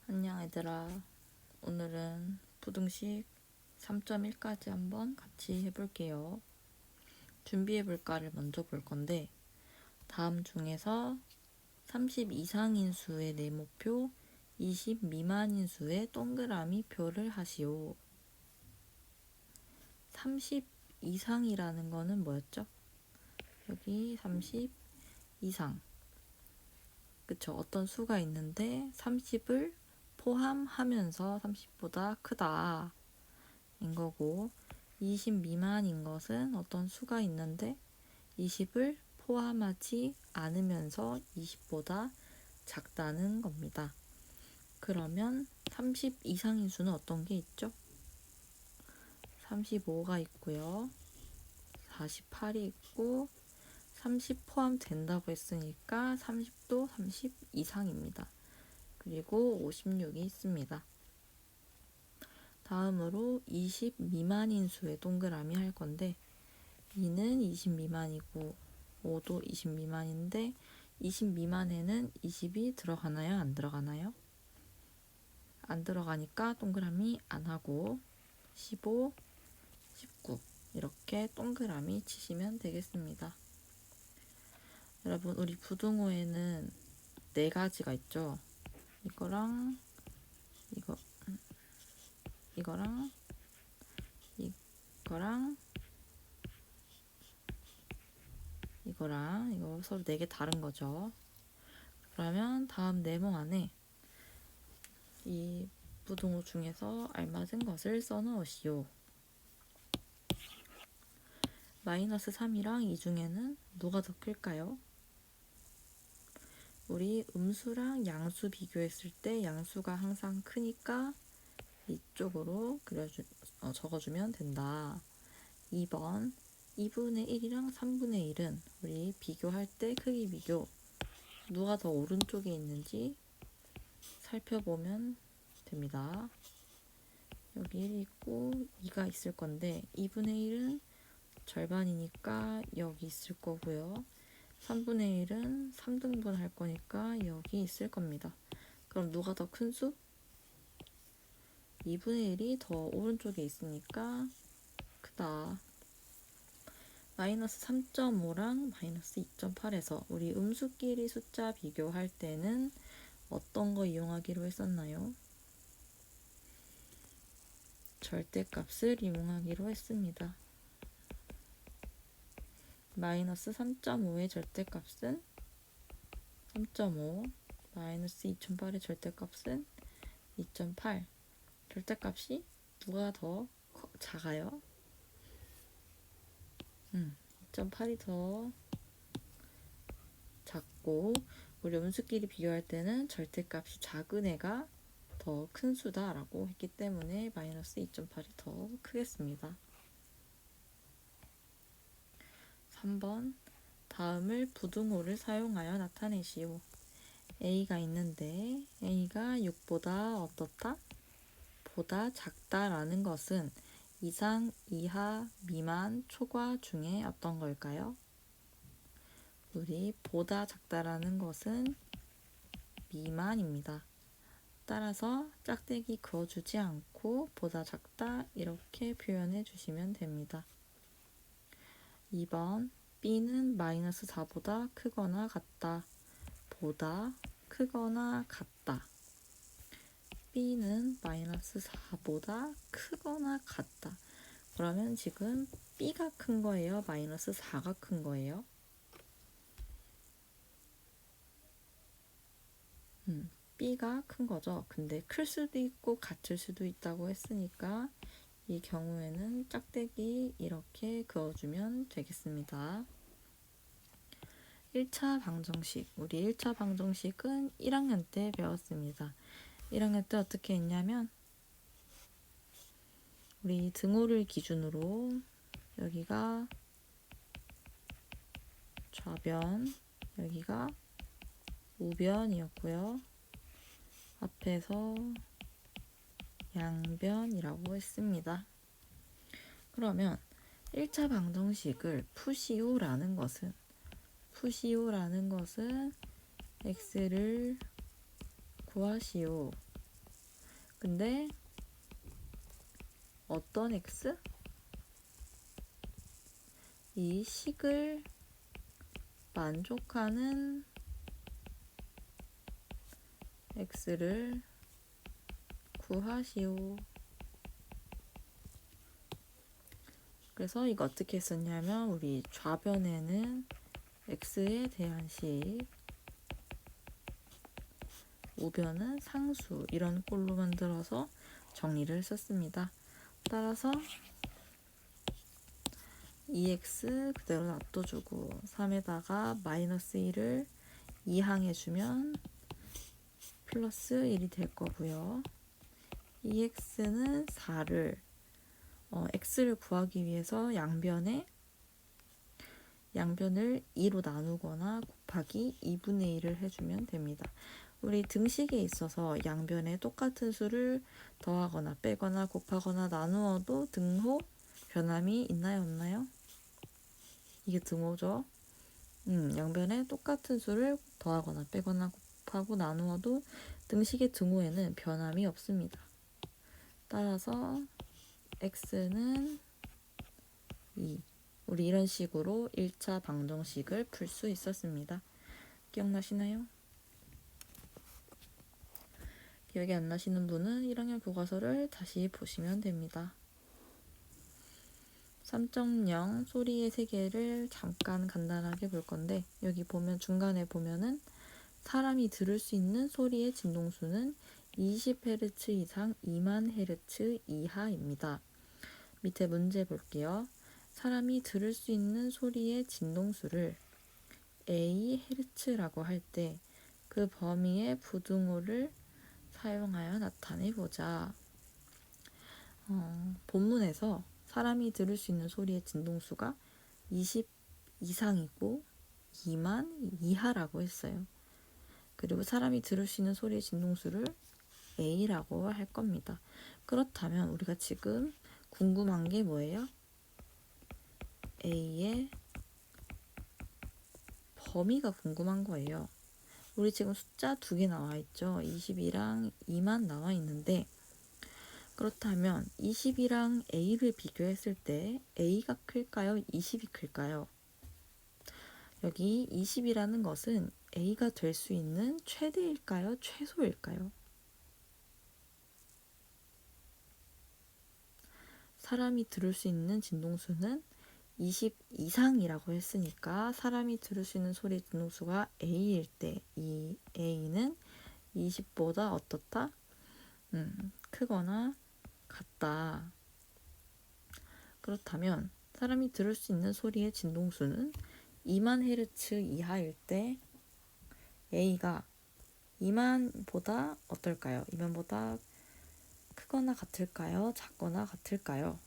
안녕 얘들아. 오늘은 부등식 3.1까지 한번 같이 해볼게요. 준비해볼까를 먼저 볼 건데, 다음 중에서 30 이상인 수의 네모표, 20 미만인 수의 동그라미 표를 하시오. 30 이상이라는 거는 뭐였죠? 여기 30 이상. 그쵸? 어떤 수가 있는데 30을 포함하면서 30보다 크다 인 거고, 20 미만인 것은 어떤 수가 있는데 20을 포함하지 않으면서 20보다 작다는 겁니다. 그러면 30 이상인 수는 어떤 게 있죠? 35가 있고요. 48이 있고, 30 포함된다고 했으니까 30도 30 이상입니다. 그리고 56이 있습니다. 다음으로 20 미만인 수의 동그라미 할 건데, 2는 20 미만이고 5도 20 미만인데 20 미만에는 20이 들어가나요? 안 들어가나요? 안 들어가니까 동그라미 안 하고 15, 19 이렇게 동그라미 치시면 되겠습니다. 여러분, 우리 부등호에는 4가지가 있죠. 이거랑 이거랑 이거 서로 4개 다른 거죠. 그러면 다음 네모 안에 이 부등호 중에서 알맞은 것을 써넣으시오. 마이너스 3이랑 2 중에는 뭐가 더 클까요? 우리 음수랑 양수 비교했을 때 양수가 항상 크니까 이쪽으로 적어주면 된다. 2번 2분의 1이랑 3분의 1은 우리 비교할 때 크기 비교, 누가 더 오른쪽에 있는지 살펴보면 됩니다. 여기 1이 있고 2가 있을 건데 2분의 1은 절반이니까 여기 있을 거고요. 3분의 1은 3등분 할 거니까 여기 있을 겁니다. 그럼 누가 더 큰 수? 2분의 1이 더 오른쪽에 있으니까 크다. 마이너스 3.5랑 마이너스 2.8에서 우리 음수끼리 숫자 비교할 때는 어떤 거 이용하기로 했었나요? 절대값을 이용하기로 했습니다. 마이너스 3.5의 절대값은 3.5, 마이너스 2.8의 절대값은 2.8. 절대값이 누가 더 작아요? 2.8이 더 작고, 우리 음수끼리 비교할 때는 절대값이 작은 애가 더 큰 수다라고 했기 때문에 마이너스 2.8이 더 크겠습니다. 3번 다음을 부등호를 사용하여 나타내시오. A가 있는데 A가 6보다 어떻다? 보다 작다라는 것은 이상, 이하, 미만, 초과 중에 어떤 걸까요? 우리 보다 작다라는 것은 미만입니다. 따라서 짝대기 그어주지 않고 보다 작다 이렇게 표현해 주시면 됩니다. 2번 B는 마이너스 4보다 크거나 같다. 보다 크거나 같다. B는 마이너스 4보다 크거나 같다. 그러면 지금 B가 큰 거예요? 마이너스 4가 큰 거예요? B가 큰 거죠. 근데 클 수도 있고 같을 수도 있다고 했으니까 이 경우에는 짝대기 이렇게 그어주면 되겠습니다. 1차 방정식. 우리 1차 방정식은 1학년 때 배웠습니다. 1학년 때 어떻게 했냐면, 우리 등호를 기준으로 여기가 좌변, 여기가 우변이었고요. 앞에서 양변이라고 했습니다. 그러면 1차 방정식을 푸시오라는 것은 x를 구하시오. 근데 어떤 x? 이 식을 만족하는 x를 구하시오. 그래서 이거 어떻게 썼냐면 우리 좌변에는 x에 대한 식, 우변은 상수, 이런 꼴로 만들어서 정리를 썼습니다. 따라서 2x 그대로 놔둬주고 3에다가 마이너스 1을 2항해주면 플러스 1이 될 거고요. 2x는 4를 x를 구하기 위해서 양변을 2로 나누거나 곱하기 2분의 1을 해주면 됩니다. 우리 등식에 있어서 양변에 똑같은 수를 더하거나 빼거나 곱하거나 나누어도 등호 변함이 있나요, 없나요? 이게 등호죠. 양변에 똑같은 수를 더하거나 빼거나 곱하고 나누어도 등식의 등호에는 변함이 없습니다. 따라서 x는 2. 우리 이런 식으로 1차 방정식을 풀 수 있었습니다. 기억나시나요? 기억이 안 나시는 분은 1학년 교과서를 다시 보시면 됩니다. 3.0 소리의 세계를 잠깐 간단하게 볼 건데, 여기 보면 중간에 보면은 사람이 들을 수 있는 소리의 진동수는 20Hz 이상 2만 Hz 이하입니다. 밑에 문제 볼게요. 사람이 들을 수 있는 소리의 진동수를 A헤르츠라고 할 때 그 범위의 부등호를 사용하여 나타내보자. 본문에서 사람이 들을 수 있는 소리의 진동수가 20 이상이고 2만 이하라고 했어요. 그리고 사람이 들을 수 있는 소리의 진동수를 A라고 할 겁니다. 그렇다면 우리가 지금 궁금한 게 뭐예요? A의 범위가 궁금한 거예요. 우리 지금 숫자 2개 나와 있죠. 20이랑 2만 나와 있는데, 그렇다면 20이랑 A를 비교했을 때 A가 클까요? 20이 클까요? 여기 20이라는 것은 A가 될 수 있는 최대일까요? 최소일까요? 사람이 들을 수 있는 진동수는 20 이상이라고 했으니까 사람이 들을 수 있는 소리 진동수가 A일 때 이 A는 20보다 어떻다? 크거나 같다. 그렇다면 사람이 들을 수 있는 소리의 진동수는 2만 헤르츠 이하일 때 A가 2만보다 어떨까요? 2만보다 크거나 같을까요? 작거나 같을까요?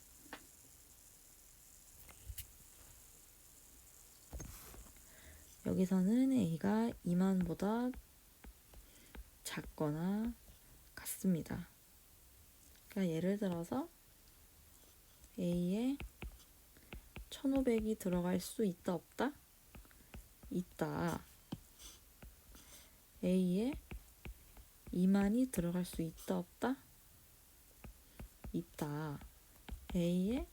여기서는 A가 2만보다 작거나 같습니다. 그러니까 예를 들어서 A에 1500이 들어갈 수 있다 없다? 있다. A에 2만이 들어갈 수 있다 없다? 있다. A에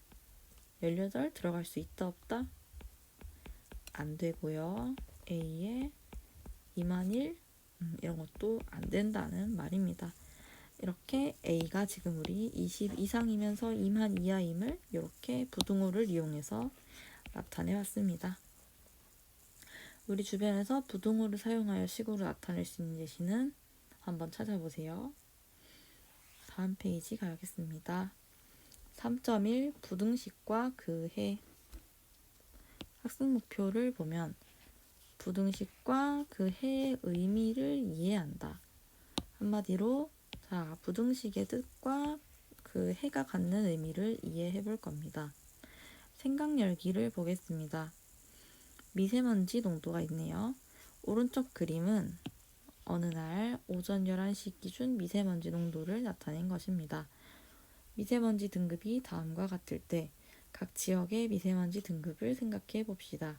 18 들어갈 수 있다 없다? 안 되고요. A에 2만 1 이런 것도 안 된다는 말입니다. 이렇게 A가 지금 우리 20 이상이면서 2만 이하임을 이렇게 부등호를 이용해서 나타내 왔습니다. 우리 주변에서 부등호를 사용하여 식으로 나타낼 수 있는 예시는 한번 찾아보세요. 다음 페이지 가야겠습니다. 3.1 부등식과 그 해. 학습 목표를 보면 부등식과 그 해의 의미를 이해한다. 한마디로 자, 부등식의 뜻과 그 해가 갖는 의미를 이해해 볼 겁니다. 생각 열기를 보겠습니다. 미세먼지 농도가 있네요. 오른쪽 그림은 어느 날 오전 11시 기준 미세먼지 농도를 나타낸 것입니다. 미세먼지 등급이 다음과 같을 때 각 지역의 미세먼지 등급을 생각해 봅시다.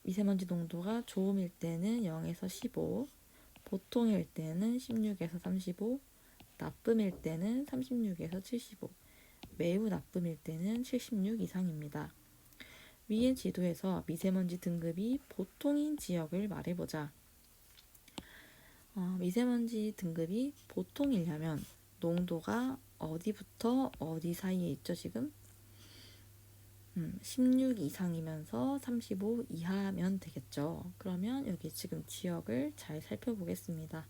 미세먼지 농도가 좋음일 때는 0에서 15, 보통일 때는 16에서 35, 나쁨일 때는 36에서 75, 매우 나쁨일 때는 76 이상입니다. 위의 지도에서 미세먼지 등급이 보통인 지역을 말해보자. 미세먼지 등급이 보통이려면 농도가 어디부터 어디 사이에 있죠, 지금? 16 이상이면서 35 이하면 되겠죠. 그러면 여기 지금 지역을 잘 살펴보겠습니다.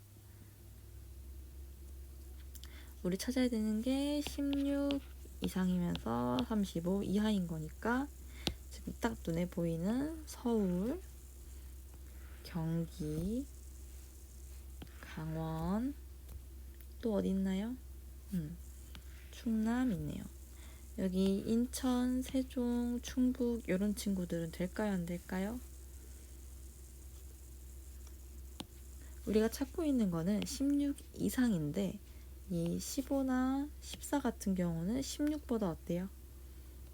우리 찾아야 되는 게 16 이상이면서 35 이하인 거니까 지금 딱 눈에 보이는 서울, 경기, 강원, 또 어디 있나요? 충남 있네요. 여기 인천, 세종, 충북 이런 친구들은 될까요? 안 될까요? 우리가 찾고 있는 거는 16 이상인데 이 15나 14 같은 경우는 16보다 어때요?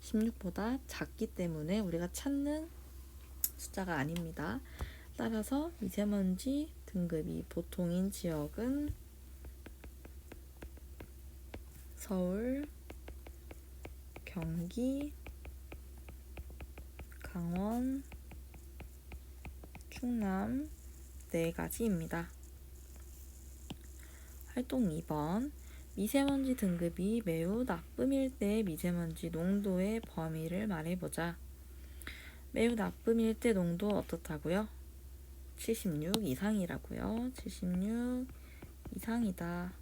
16보다 작기 때문에 우리가 찾는 숫자가 아닙니다. 따라서 미세먼지 등급이 보통인 지역은 서울, 경기, 강원, 충남 4가지입니다. 활동 2번. 미세먼지 등급이 매우 나쁨일 때 미세먼지 농도의 범위를 말해보자. 매우 나쁨일 때 농도 어떻다고요? 76 이상이라고요. 76 이상이다.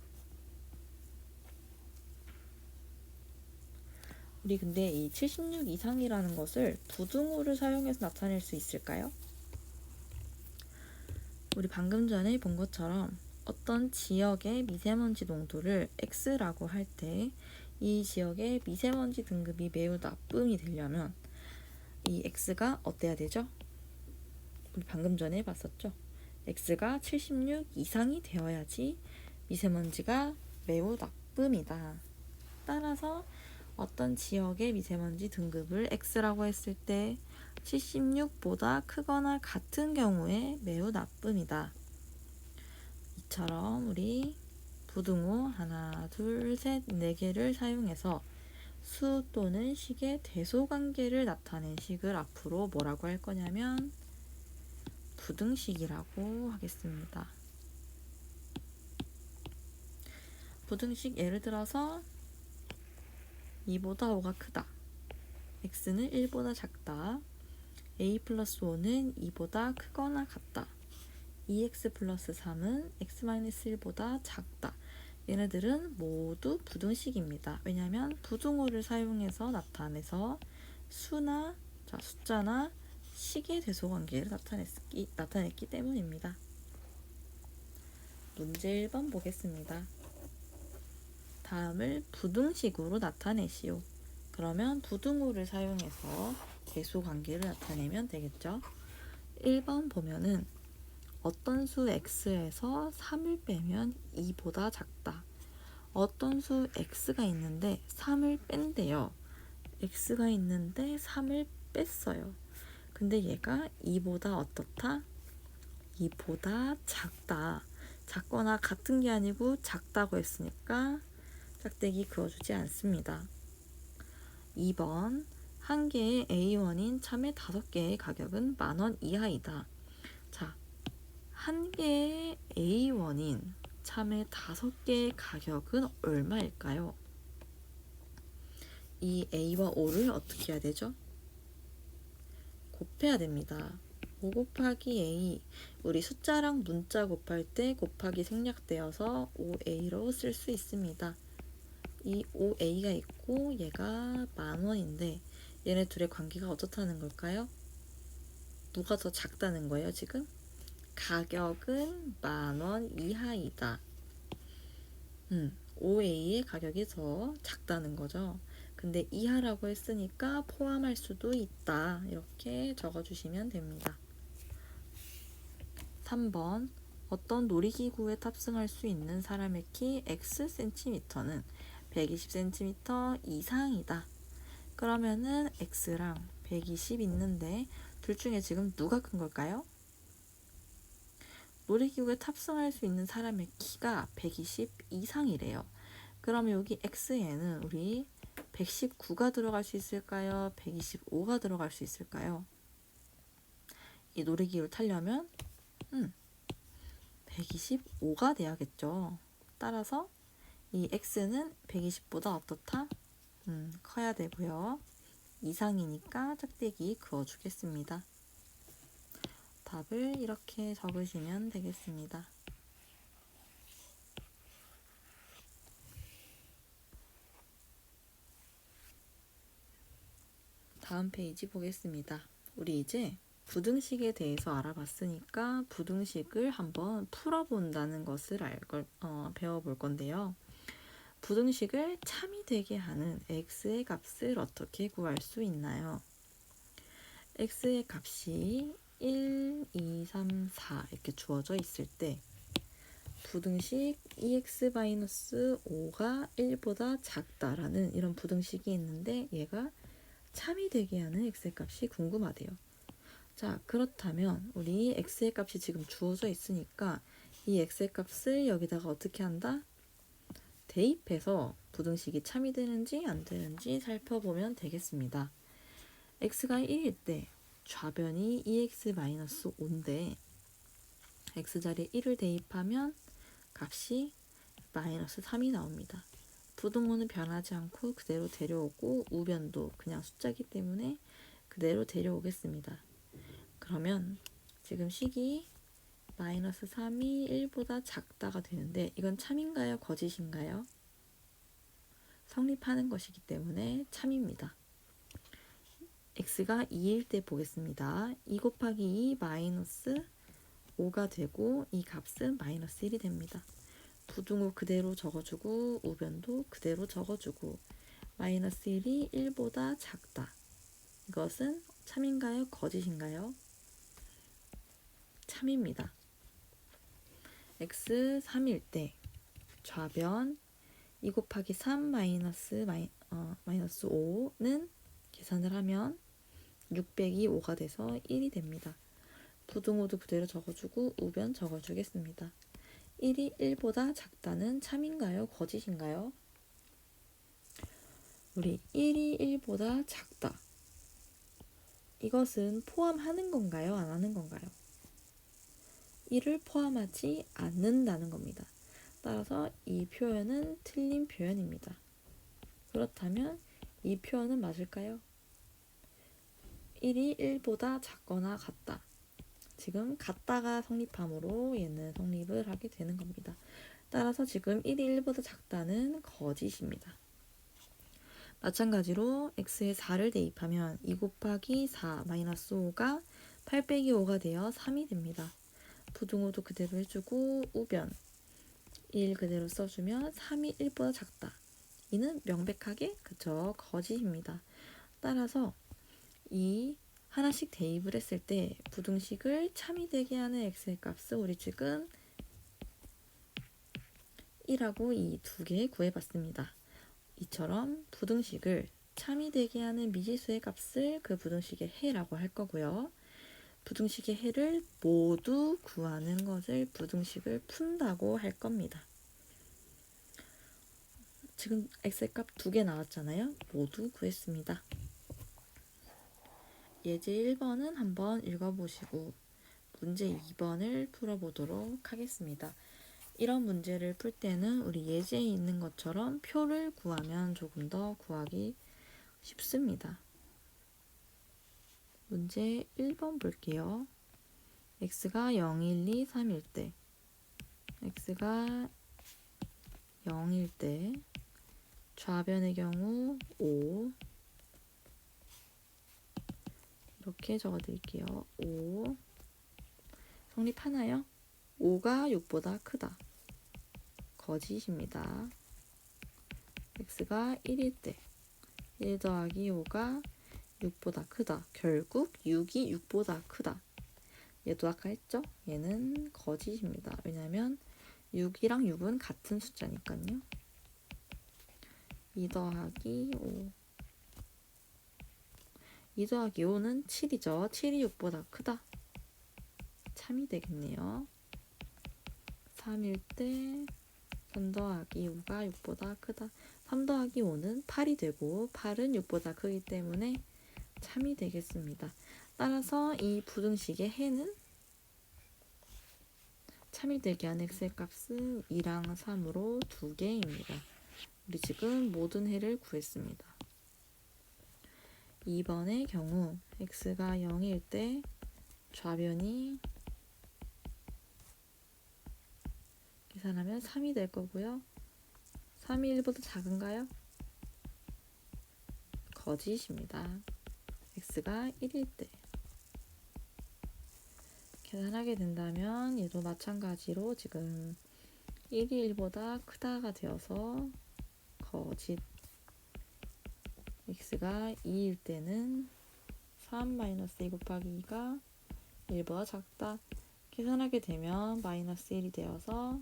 우리 근데 이 76 이상이라는 것을 부등호를 사용해서 나타낼 수 있을까요? 우리 방금 전에 본 것처럼 어떤 지역의 미세먼지 농도를 X라고 할 때 이 지역의 미세먼지 등급이 매우 나쁨이 되려면 이 X가 어때야 되죠? 우리 방금 전에 봤었죠? X가 76 이상이 되어야지 미세먼지가 매우 나쁨이다. 따라서 어떤 지역의 미세먼지 등급을 X라고 했을 때 76보다 크거나 같은 경우에 매우 나쁨이다. 이처럼 우리 부등호 하나, 둘, 셋, 4개를 사용해서 수 또는 식의 대소관계를 나타낸 식을 앞으로 뭐라고 할 거냐면 부등식이라고 하겠습니다. 부등식 예를 들어서 2보다 5가 크다. x는 1보다 작다. a 플러스 5는 2보다 크거나 같다. 2x 플러스 3은 x-1보다 작다. 얘네들은 모두 부등식입니다. 왜냐하면 부등호를 사용해서 나타내서 숫자나 식의 대소관계를 나타냈기 때문입니다. 문제 1번 보겠습니다. 다음을 부등식으로 나타내시오. 그러면 부등호를 사용해서 대소관계를 나타내면 되겠죠. 1번 보면은 어떤 수 x에서 3을 빼면 2보다 작다. 어떤 수 x가 있는데 3을 뺀대요. x가 있는데 3을 뺐어요. 근데 얘가 2보다 어떻다? 2보다 작다. 작거나 같은 게 아니고 작다고 했으니까 짝대기 그어주지 않습니다. 2번. 한 개의 A1인 참외 5개의 가격은 10,000원 이하이다. 자, 한 개의 A1인 참외 5개의 가격은 얼마일까요? 이 A와 O를 어떻게 해야 되죠? 곱해야 됩니다. 5 곱하기 A, 우리 숫자랑 문자 곱할 때 곱하기 생략되어서 5A로 쓸 수 있습니다. 이 5A가 있고 얘가 10,000원인데 얘네 둘의 관계가 어떻다는 걸까요? 누가 더 작다는 거예요, 지금? 가격은 10,000원 이하이다. 5A의 가격이 더 작다는 거죠. 근데 이하라고 했으니까 포함할 수도 있다. 이렇게 적어주시면 됩니다. 3번. 어떤 놀이기구에 탑승할 수 있는 사람의 키 Xcm는 120cm 이상이다. 그러면은 X랑 120 있는데 둘 중에 지금 누가 큰 걸까요? 놀이기구에 탑승할 수 있는 사람의 키가 120 이상이래요. 그러면 여기 x에는 우리 119가 들어갈 수 있을까요? 125가 들어갈 수 있을까요? 이 놀이기구를 타려면 125가 돼야겠죠. 따라서 이 x는 120보다 어떻다? 커야 되고요. 이상이니까 짝대기 그어주겠습니다. 답을 이렇게 적으시면 되겠습니다. 다음 페이지 보겠습니다. 우리 이제 부등식에 대해서 알아봤으니까 부등식을 한번 풀어본다는 것을 배워볼 건데요. 부등식을 참이 되게 하는 x의 값을 어떻게 구할 수 있나요? x의 값이 1, 2, 3, 4 이렇게 주어져 있을 때 부등식 2x-5가 1보다 작다라는 이런 부등식이 있는데 얘가 참이 되게 하는 x의 값이 궁금하대요. 자, 그렇다면 우리 x의 값이 지금 주어져 있으니까 이 x의 값을 여기다가 어떻게 한다? 대입해서 부등식이 참이 되는지 안 되는지 살펴보면 되겠습니다. x가 1일 때 좌변이 2x-5인데 x자리에 1을 대입하면 값이 마이너스 3이 나옵니다. 부등호는 변하지 않고 그대로 데려오고 우변도 그냥 숫자이기 때문에 그대로 데려오겠습니다. 그러면 지금 식이 마이너스 3이 1보다 작다가 되는데 이건 참인가요? 거짓인가요? 성립하는 것이기 때문에 참입니다. x가 2일 때 보겠습니다. 2 곱하기 2 마이너스 5가 되고 이 값은 마이너스 1이 됩니다. 부등호 그대로 적어주고 우변도 그대로 적어주고 마이너스 1이 1보다 작다. 이것은 참인가요? 거짓인가요? 참입니다. x 3일 때 좌변 2 곱하기 3 마이너스 5는 계산을 하면 6 빼기 5가 돼서 1이 됩니다. 부등호도 그대로 적어주고 우변 적어주겠습니다. 1이 1보다 작다는 참인가요? 거짓인가요? 우리 1이 1보다 작다. 이것은 포함하는 건가요? 안 하는 건가요? 1을 포함하지 않는다는 겁니다. 따라서 이 표현은 틀린 표현입니다. 그렇다면 이 표현은 맞을까요? 1이 1보다 작거나 같다. 지금 같다가 성립하므로 얘는 성립을 하게 되는 겁니다. 따라서 지금 1이 1보다 작다는 거짓입니다. 마찬가지로 x에 4를 대입하면 2 곱하기 4 마이너스 5가 8 빼기 5가 되어 3이 됩니다. 부등호도 그대로 해주고 우변 1 그대로 써주면 3이 1보다 작다. 이는 명백하게 그쵸 거짓입니다. 따라서 이 하나씩 대입을 했을 때 부등식을 참이 되게 하는 x의 값을 우리 지금 1하고 2 두 개 구해봤습니다. 이처럼 부등식을 참이 되게 하는 미지수의 값을 그 부등식의 해라고 할 거고요. 부등식의 해를 모두 구하는 것을 부등식을 푼다고 할 겁니다. 지금 x의 값 두 개 나왔잖아요. 모두 구했습니다. 예제 1번은 한번 읽어보시고 문제 2번을 풀어보도록 하겠습니다. 이런 문제를 풀 때는 우리 예제에 있는 것처럼 표를 구하면 조금 더 구하기 쉽습니다. 문제 1번 볼게요. x가 0, 1, 2, 3일 때 x가 0일 때 좌변의 경우 5 이렇게 적어드릴게요. 5 성립하나요? 5가 6보다 크다. 거짓입니다. x가 1일 때 1 더하기 5가 6보다 크다. 결국 6이 6보다 크다. 얘도 아까 했죠? 얘는 거짓입니다. 왜냐면 6이랑 6은 같은 숫자니까요. 2 더하기 5 2 더하기 5는 7이죠. 7이 6보다 크다. 참이 되겠네요. 3일 때 3 더하기 5가 6보다 크다. 3 더하기 5는 8이 되고 8은 6보다 크기 때문에 참이 되겠습니다. 따라서 이 부등식의 해는 참이 되게 하는 x의 값은 2랑 3으로 2개입니다. 우리 지금 모든 해를 구했습니다. 2번의 경우 x가 0일 때 좌변이 계산하면 3이 될 거고요. 3이 1보다 작은가요? 거짓입니다. x가 1일 때 계산하게 된다면 얘도 마찬가지로 지금 1이 1보다 크다가 되어서 거짓. x가 2일 때는 3-2 곱하기 2가 1보다 작다. 계산하게 되면 마이너스 1이 되어서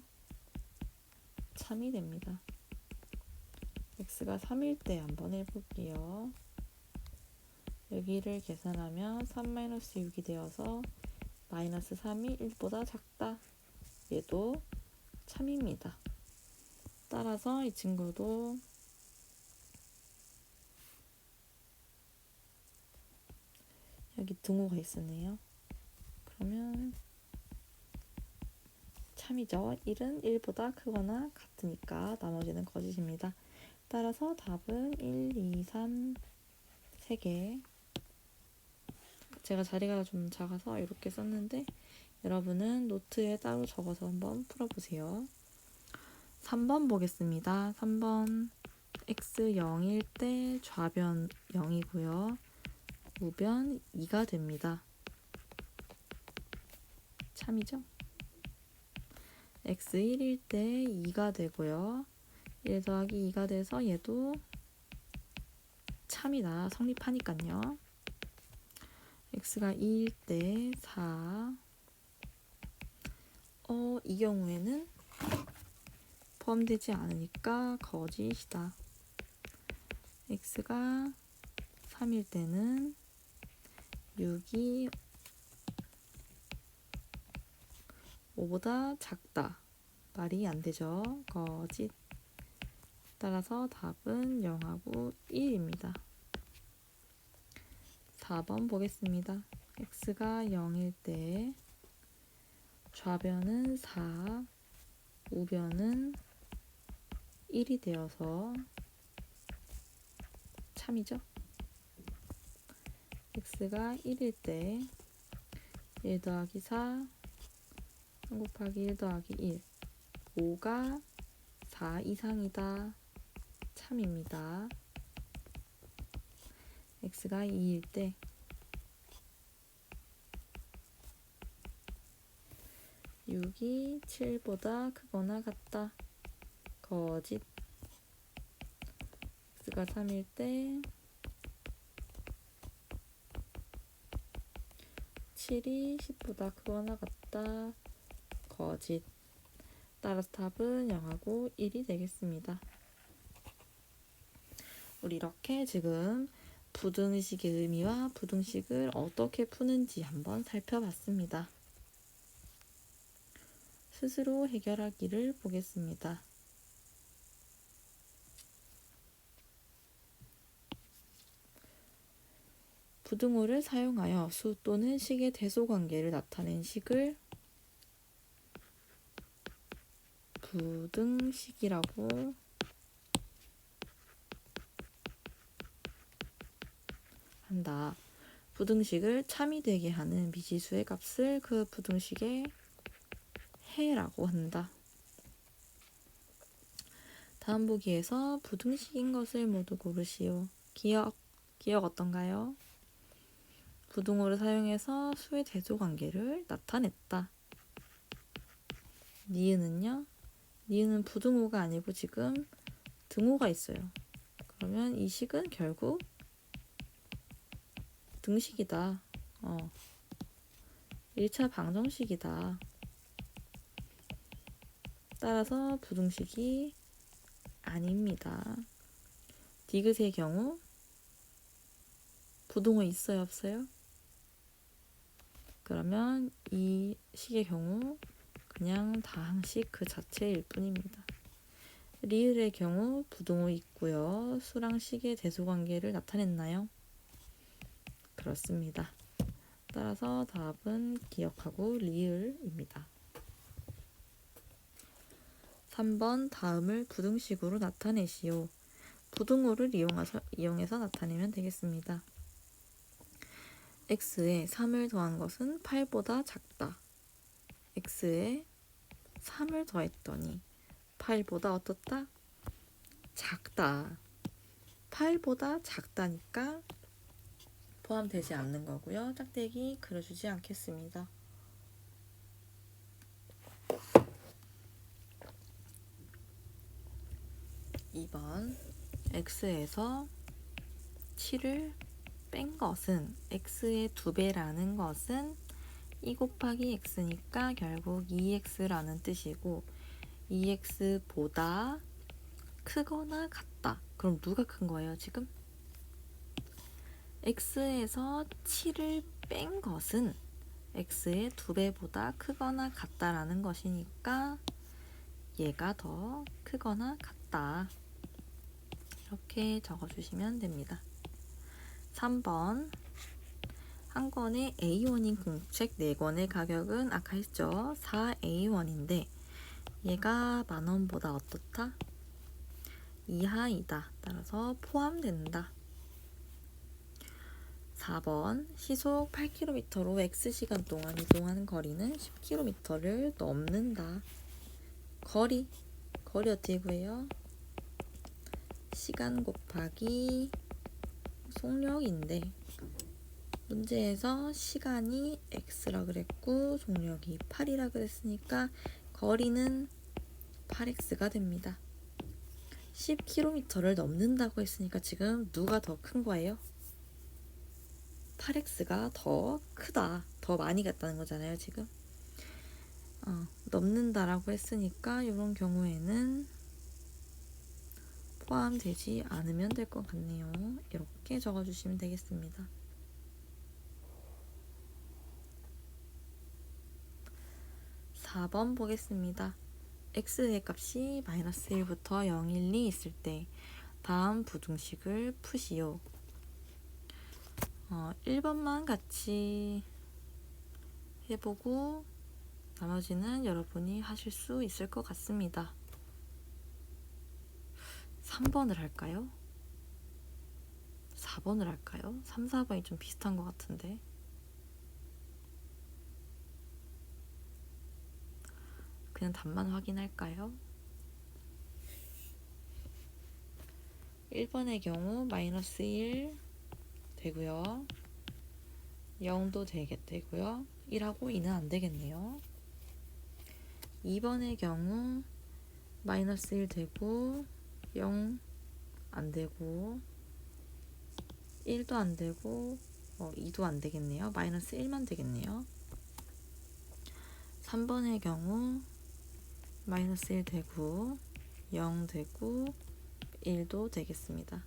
참이 됩니다. x가 3일 때 한번 해볼게요. 여기를 계산하면 3-6이 되어서 마이너스 3이 1보다 작다. 얘도 참입니다. 따라서 이 친구도 여기 등호가 있었네요. 그러면 참이죠. 1은 1보다 크거나 같으니까 나머지는 거짓입니다. 따라서 답은 1, 2, 3, 3개. 제가 자리가 좀 작아서 이렇게 썼는데 여러분은 노트에 따로 적어서 한번 풀어보세요. 3번 보겠습니다. 3번 x 0일 때 좌변 0이고요. 우변 2가 됩니다. 참이죠? x 1일 때 2가 되고요. 1 더하기 2가 돼서 얘도 참이다. 성립하니까요. x가 2일 때 4. 이 경우에는 포함되지 않으니까 거짓이다. x가 3일 때는 6이 5보다 작다. 말이 안 되죠. 거짓. 따라서 답은 0하고 1입니다. 4번 보겠습니다. x가 0일 때 좌변은 4, 우변은 1이 되어서 참이죠. x가 1일 때 1 더하기 4, 3 곱하기 1 더하기 1, 5가 4 이상이다. 참입니다. x가 2일 때 (6이) 7보다 크거나 같다. 거짓. x가 3일 때 7이 10보다 크거나 같다. 거짓. 따라서 답은 0하고 1이 되겠습니다. 우리 이렇게 지금 부등식의 의미와 부등식을 어떻게 푸는지 한번 살펴봤습니다. 스스로 해결하기를 보겠습니다. 부등호를 사용하여 수 또는 식의 대소관계를 나타낸 식을 부등식이라고 한다. 부등식을 참이 되게 하는 미지수의 값을 그 부등식의 해라고 한다. 다음 보기에서 부등식인 것을 모두 고르시오. 기억 어떤가요? 부등호를 사용해서 수의 대소관계를 나타냈다. 니은은요? 니은은 부등호가 아니고 지금 등호가 있어요. 그러면 이 식은 결국 등식이다. 1차 방정식이다. 따라서 부등식이 아닙니다. 디귿의 경우 부등호 있어요, 없어요? 그러면 이 식의 경우 그냥 다항식 그 자체일 뿐입니다. 리을의 경우 부등호 있고요. 수랑 식의 대소관계를 나타냈나요? 그렇습니다. 따라서 답은 기억하고 리을입니다. 3번 다음을 부등식으로 나타내시오. 부등호를 이용해서 나타내면 되겠습니다. x에 3을 더한 것은 8보다 작다. x에 3을 더했더니 8보다 어떻다? 작다. 8보다 작다니까 포함되지 않는 거고요. 짝대기 그려주지 않겠습니다. 2번 x에서 7을 뺀 것은 x의 2배라는 것은 2 곱하기 x니까 결국 2x라는 뜻이고 2x보다 크거나 같다. 그럼 누가 큰 거예요 지금? x에서 7을 뺀 것은 x의 2배보다 크거나 같다라는 것이니까 얘가 더 크거나 같다. 이렇게 적어주시면 됩니다. 3번 한 권의 A1인 공책 4권의 가격은 아까 했죠. 4A1인데 얘가 만원보다 어떻다? 이하이다. 따라서 포함된다. 4번 시속 8km로 X시간 동안 이동하는 거리는 10km를 넘는다. 거리 어떻게 구해요? 시간 곱하기 속력인데 문제에서 시간이 x라 그랬고 속력이 8이라 그랬으니까 거리는 8x가 됩니다. 10km를 넘는다고 했으니까 지금 누가 더 큰 거예요? 8x가 더 크다. 더 많이 갔다는 거잖아요 지금. 넘는다라고 했으니까 이런 경우에는 포함되지 않으면 될 것 같네요. 이렇게 적어주시면 되겠습니다. 4번 보겠습니다. x의 값이 마이너스 1부터 0, 1, 2 있을 때 다음 부등식을 푸시오. 1번만 같이 해보고 나머지는 여러분이 하실 수 있을 것 같습니다. 3번을 할까요? 4번을 할까요? 3, 4번이 좀 비슷한 것 같은데. 그냥 답만 확인할까요? 1번의 경우 마이너스 1 되고요. 0도 되고요. 1하고 2는 안 되겠네요. 2번의 경우 마이너스 1 되고 0 안 되고 1도 안 되고 2도 안 되겠네요. 마이너스 1만 되겠네요. 3번의 경우 마이너스 1 되고 0 되고 1도 되겠습니다.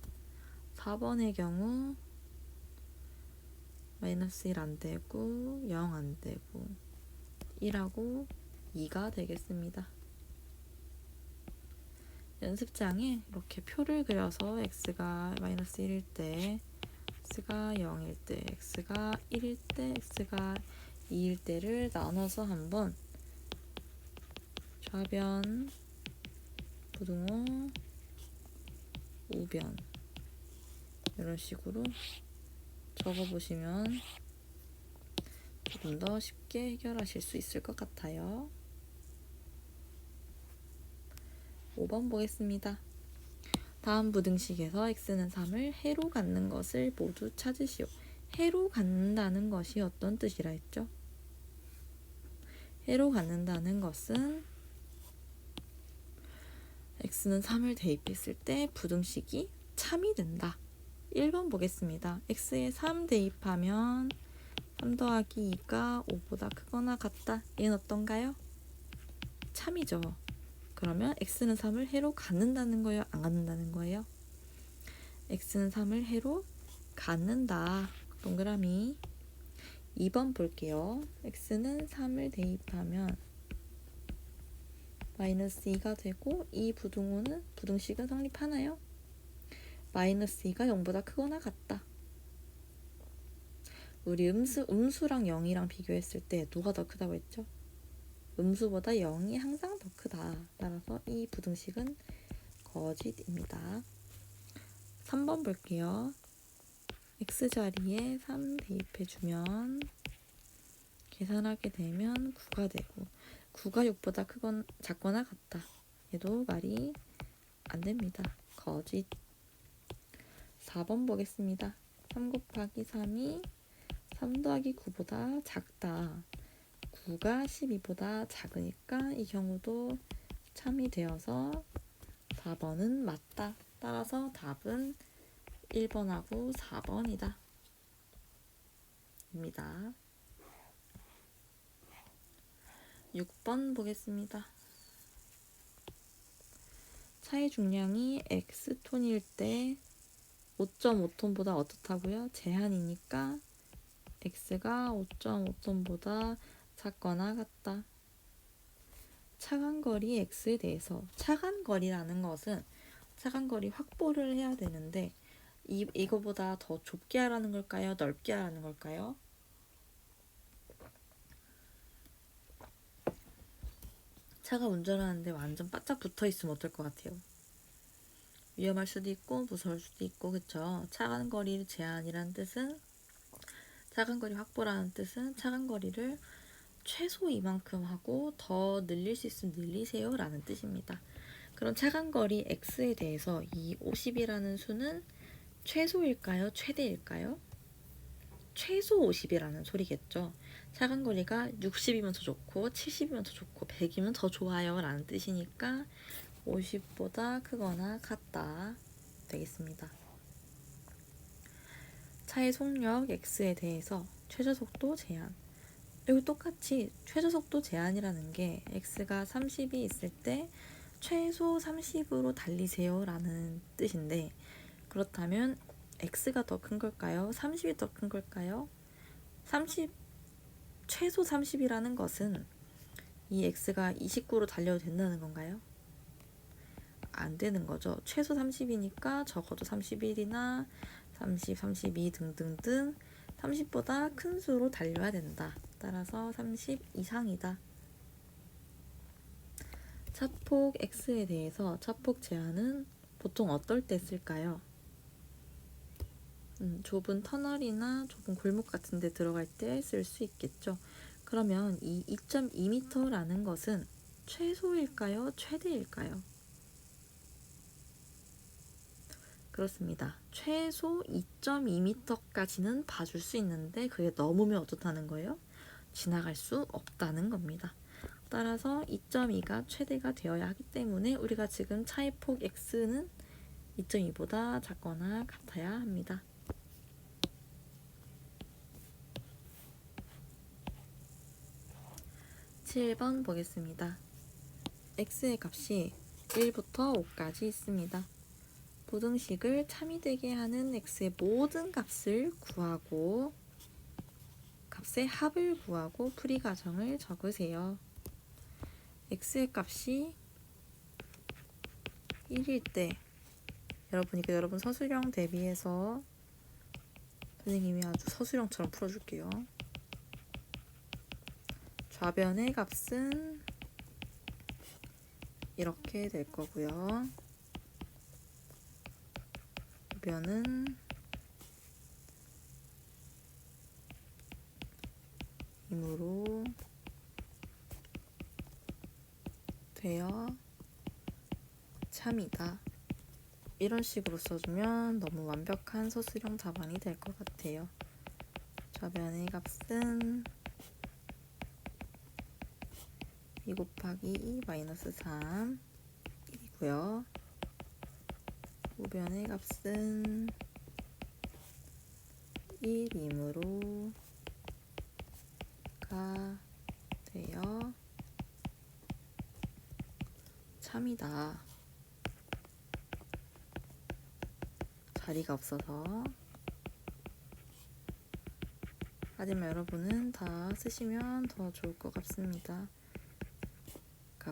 4번의 경우 마이너스 1 안 되고 0 안 되고 1하고 2가 되겠습니다. 연습장에 이렇게 표를 그려서 x가 마이너스 1일 때, x가 0일 때, x가 1일 때, x가 2일 때를 나눠서 한번 좌변, 부등호, 우변 이런 식으로 적어보시면 조금 더 쉽게 해결하실 수 있을 것 같아요. 5번 보겠습니다. 다음 부등식에서 x는 3을 해로 갖는 것을 모두 찾으시오. 해로 갖는다는 것이 어떤 뜻이라 했죠? 해로 갖는다는 것은 x는 3을 대입했을 때 부등식이 참이 된다. 1번 보겠습니다. x에 3 대입하면 3 더하기 2가 5보다 크거나 같다. 얘는 어떤가요? 참이죠. 그러면 x는 3을 해로 갖는다는 거예요? 안 갖는다는 거예요? x는 3을 해로 갖는다. 동그라미. 2번 볼게요. x는 3을 대입하면 마이너스 2가 되고 이 부등식은 성립하나요? 마이너스 2가 0보다 크거나 같다. 우리 음수랑 0이랑 비교했을 때 누가 더 크다고 했죠? 음수보다 0이 항상 더 크다. 따라서 이 부등식은 거짓입니다. 3번 볼게요. x자리에 3 대입해주면 계산하게 되면 9가 되고 9가 6보다 작거나 같다. 얘도 말이 안 됩니다. 거짓. 4번 보겠습니다. 3 곱하기 3이 3 더하기 9보다 작다. 9가 12보다 작으니까 이 경우도 참이 되어서 4번은 맞다. 따라서 답은 1번하고 4번이다. 입니다. 6번 보겠습니다. 차의 중량이 X톤일 때 5.5톤보다 어떻다고요? 제한이니까 X가 5.5톤보다 작거나 같다. 차간거리 X에 대해서 차간거리라는 것은 차간거리 확보를 해야 되는데 이거보다 더 좁게 하라는 걸까요? 넓게 하라는 걸까요? 차가 운전하는데 완전 바짝 붙어있으면 어떨 것 같아요? 위험할 수도 있고 무서울 수도 있고 그쵸? 차간거리 제한이란 뜻은 차간거리 확보라는 뜻은 차간거리를 최소 이만큼 하고 더 늘릴 수 있으면 늘리세요 라는 뜻입니다. 그럼 차간거리 X에 대해서 이 50이라는 수는 최소일까요? 최대일까요? 최소 50이라는 소리겠죠. 차간거리가 60이면 더 좋고 70이면 더 좋고 100이면 더 좋아요 라는 뜻이니까 50보다 크거나 같다 되겠습니다. 차의 속력 X에 대해서 최저속도 제한. 그리고 똑같이 최저속도 제한이라는 게 X가 30이 있을 때 최소 30으로 달리세요 라는 뜻인데 그렇다면 X가 더 큰 걸까요? 30이 더 큰 걸까요? 최소 30이라는 것은 이 X가 29로 달려도 된다는 건가요? 안 되는 거죠. 최소 30이니까 적어도 31이나 30, 32 등등등 30보다 큰 수로 달려야 된다. 따라서 30 이상이다. 차폭 X에 대해서 차폭 제한은 보통 어떨 때 쓸까요? 좁은 터널이나 좁은 골목 같은 데 들어갈 때 쓸 수 있겠죠. 그러면 이 2.2m라는 것은 최소일까요? 최대일까요? 그렇습니다. 최소 2.2m까지는 봐줄 수 있는데 그게 넘으면 어떻다는 거예요? 지나갈 수 없다는 겁니다. 따라서 2.2가 최대가 되어야 하기 때문에 우리가 지금 차의 폭 X는 2.2보다 작거나 같아야 합니다. 7번 보겠습니다. X의 값이 1부터 5까지 있습니다. 부등식을 참이 되게 하는 X의 모든 값을 구하고 값의 합을 구하고 풀이 과정을 적으세요. X의 값이 1일 때 여러분 서술형 대비해서 선생님이 아주 서술형처럼 풀어줄게요. 좌변의 값은 이렇게 될 거고요. 우변은 임으로 되어 참이다. 이런 식으로 써주면 너무 완벽한 서술형 답안이 될 것 같아요. 좌변의 값은 2 곱하기 2 마이너스 3 1이고요. 우변의 값은 1이므로 가 되어 참이다. 자리가 없어서 하지만 여러분은 다 쓰시면 더 좋을 것 같습니다.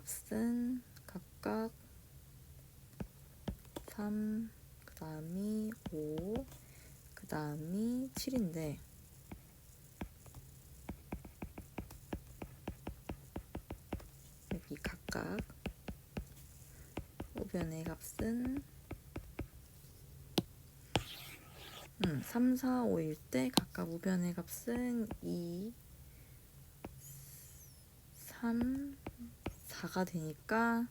값은 각각 3, 그 다음이 5, 그 다음이 7인데 여기 각각 우변의 값은 3, 4, 5일 때 각각 우변의 값은 2, 3, 4가 되니까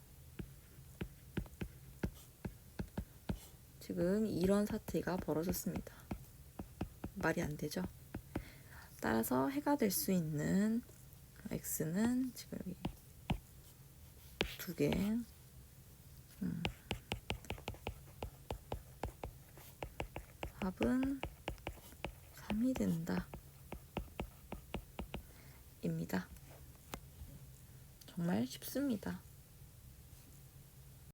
지금 이런 사태가 벌어졌습니다. 말이 안 되죠? 따라서 해가 될 수 있는 x는 지금 여기 2개, 합은 3이 된다 입니다. 정말 쉽습니다.